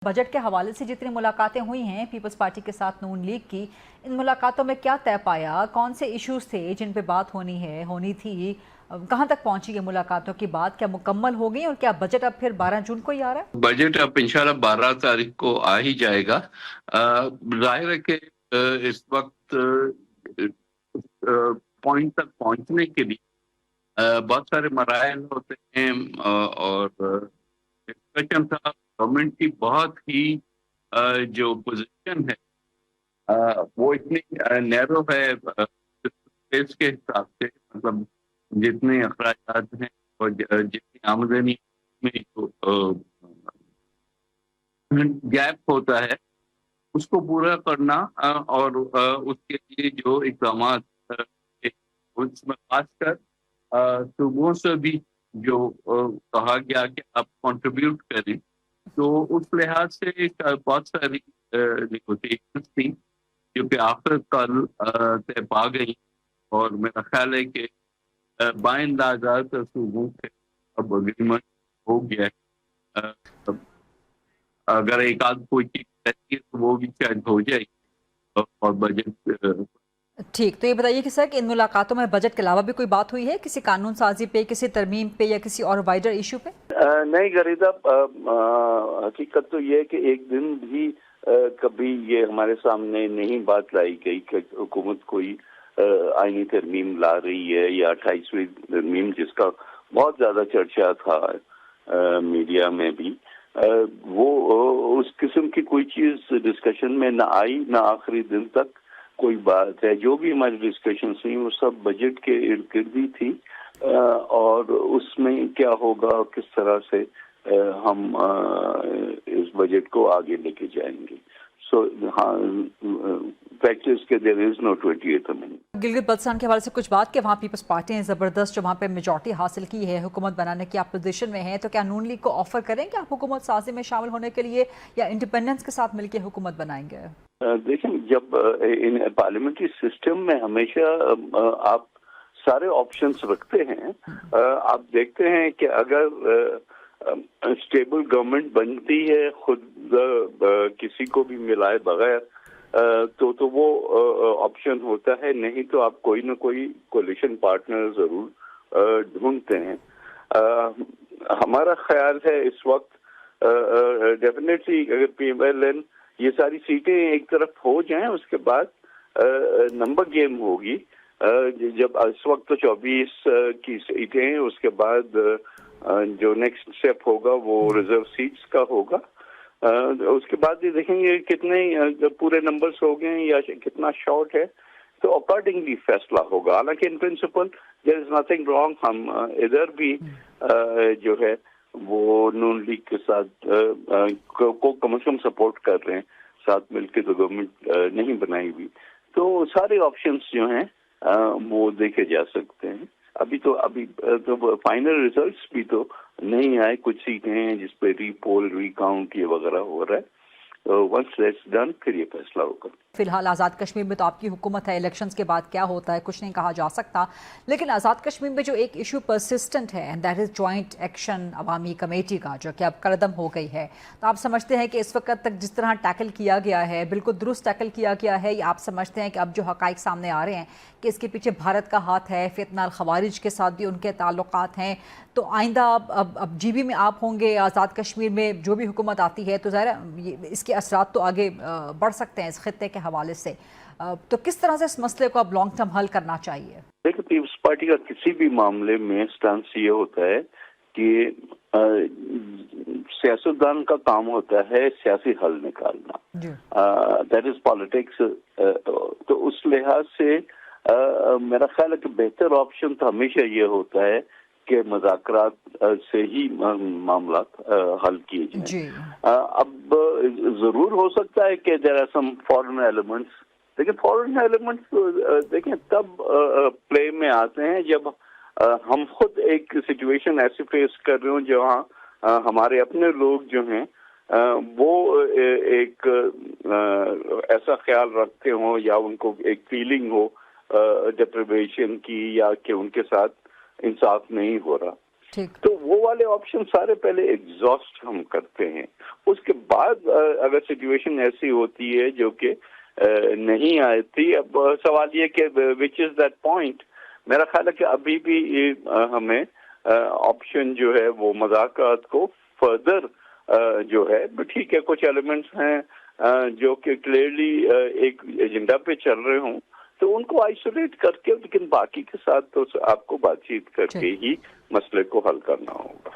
Budget के हवाले से जितनी मुलाकातें हुई हैं पीपल्स पार्टी के साथ नून लीग की, इन मुलाकातों में क्या तय पाया? कौन से इश्यूज थे जिन पे बात होनी थी? कहाँ तक पहुंची ये मुलाकातों की बात? क्या मुकम्मल हो गई और क्या बजट अब फिर 12 जून को ही आ रहा है? बजट अब इंशाल्लाह 12 तारीख को आ ही जाएगा। जाहिर है कि इस वक्त पॉइंट तक पहुंचने के लिए बहुत सारे मराइल होते हैं और डिस्कशन था। गवर्नमेंट की बहुत ही जो पोजीशन है वो इतनी नैरो है स्पेस के हिसाब से, मतलब जितने अखराजात हैं और जितनी आमदनी में जो गैप होता है उसको पूरा करना और उसके लिए जो इक़दाम उसमें खासकर सूबों से भी जो कहा गया कि आप कंट्रीब्यूट करें, तो उस लिहाज से बहुत सारी नेगोशिएशंस थी जो कि आखिर कल तय पा गई और मेरा ख्याल है कि बाइंदाज़ सूबों से अब अग्रीमेंट हो गया है। अगर एक आध कोई चीज रहती है तो वो भी शायद हो जाएगी और बजट। ठीक, तो ये बताइए कि सर कि इन मुलाकातों में बजट के अलावा भी कोई बात हुई है, किसी कानून साजी पे, किसी तरमीम पे या किसी और वाइडर इशू पे? नहीं गरीदा, हकीकत तो ये है कि एक दिन भी कभी ये हमारे सामने नहीं बात लाई गई कि हुकूमत कोई आईनी तरमीम ला रही है या 28वीं तरमीम, जिसका बहुत ज्यादा चर्चा था मीडिया में भी। वो उस किस्म की कोई चीज डिस्कशन में ना आई, ना आखिरी दिन तक कोई बात है। जो भी हमारी डिस्कशन हुई वो सब बजट के इर्द गिर्द ही थी और उसमें क्या होगा और किस तरह से हम इस बजट को आगे लेके जाएंगे। सो हाँ, फैक्ट इज के there is no 28th amendment. Gilgit Baltistan के हवाले से कुछ बात कि वहाँ पीपल्स पार्टी ने ज़बरदस्त जो वहाँ पे मेजॉरिटी हासिल की है, हुकूमत बनाने की आप पोजीशन में हैं, तो क्या नून लीग को ऑफर करेंगे आप हुकूमत साजी में शामिल होने के लिए या इंडिपेंडेंस के साथ मिलकर हुकूमत बनाएंगे? देखें, जब इन पार्लियामेंट्री सिस्टम में हमेशा आप सारे ऑप्शंस रखते हैं। आप देखते हैं कि अगर स्टेबल गवर्नमेंट बनती है खुद किसी को भी मिलाए बगैर, तो वो ऑप्शन होता है, नहीं तो आप कोई ना कोई कोलिशन पार्टनर जरूर ढूंढते हैं। हमारा ख्याल है इस वक्त डेफिनेटली अगर पीएमएलएन ये सारी सीटें एक तरफ हो जाएं, उसके बाद नंबर गेम होगी। जब इस वक्त तो 24 की सीटें हैं, उसके बाद जो नेक्स्ट स्टेप होगा वो रिजर्व सीट्स का होगा। उसके बाद ये देखेंगे कितने पूरे नंबर्स हो गए या कितना शॉर्ट है, तो अकॉर्डिंगली फैसला होगा। हालांकि in principle there is nothing wrong, हम इधर भी जो है वो नून लीग के साथ को कम से कम सपोर्ट कर रहे हैं, साथ मिलकर तो गवर्नमेंट नहीं बनाई हुई। तो सारे ऑप्शंस जो हैं वो देखे जा सकते हैं। अभी तो फाइनल रिजल्ट्स भी तो नहीं आए, कुछ सीटें हैं जिस पे रीपोल रीकाउंट ये वगैरह हो रहा है। वंस दैट्स डन फिर ये फैसला होगा। फिलहाल आज़ाद कश्मीर में तो आपकी हुकूमत है, इलेक्शंस के बाद क्या होता है कुछ नहीं कहा जा सकता, लेकिन आज़ाद कश्मीर में जो एक इशू परसिस्टेंट है and that is joint action Awami committee का, जो कि अब कदम हो गई है, तो आप समझते हैं कि इस वक्त तक जिस तरह टैकल किया गया है बिल्कुल दुरुस्त टैकल किया गया है, या आप समझते हैं कि अब जो हक़ाइक़ सामने आ रहे हैं कि इसके पीछे भारत का हाथ है, फितना अल खवारिज के साथ भी उनके ताल्लुकात हैं, तो आइंदा अब जीबी में आप होंगे, आज़ाद कश्मीर में जो भी हुकूमत आती है, तो ज़ाहिर इसके असरात तो आगे बढ़ सकते हैं इस खित्ते के हवाले से, तो किस तरह से इस मसले को अब लॉन्ग टर्म हल करना चाहिए? देखिए, पीपल्स पार्टी का किसी भी मामले में स्टांस ये होता है कि सियासतदान का काम होता है सियासी हल निकालना, दैट इज पॉलिटिक्स। तो उस लिहाज से मेरा ख्याल है कि बेहतर ऑप्शन तो हमेशा ये होता है कि मुज़ाकरात से ही मामला हल किए जाएं। अब जरूर हो सकता है कि there are some foreign elements, लेकिन फॉरेन एलिमेंट्स देखें तब प्ले में आते हैं जब हम खुद एक सिचुएशन ऐसी फेस कर रहे हो जहाँ हमारे अपने लोग जो हैं वो एक ऐसा ख्याल रखते हो या उनको एक फीलिंग हो डिप्रिवेशन की, या कि उनके साथ इंसाफ नहीं हो रहा। ٹھیک. تو وہ والے آپشن سارے پہلے ایگزاسٹ ہم کرتے ہیں. اس کے بعد اگر سچویشن ایسی ہوتی ہے جو کہ نہیں آتی، اب سوال یہ کہ وچ از دیٹ پوائنٹ. میرا خیال ہے کہ ابھی بھی ہمیں آپشن جو ہے وہ مذاکرات کو فردر جو ہے ٹھیک ہے کچھ ایلیمنٹس ہیں جو کہ کلیئرلی ایک ایجنڈا پہ چل رہے ہوں تو ان کو آئسولیٹ کر کے، لیکن باقی کے ساتھ تو آپ کو بات چیت کر کے ہی مسئلے کو حل کرنا ہوگا.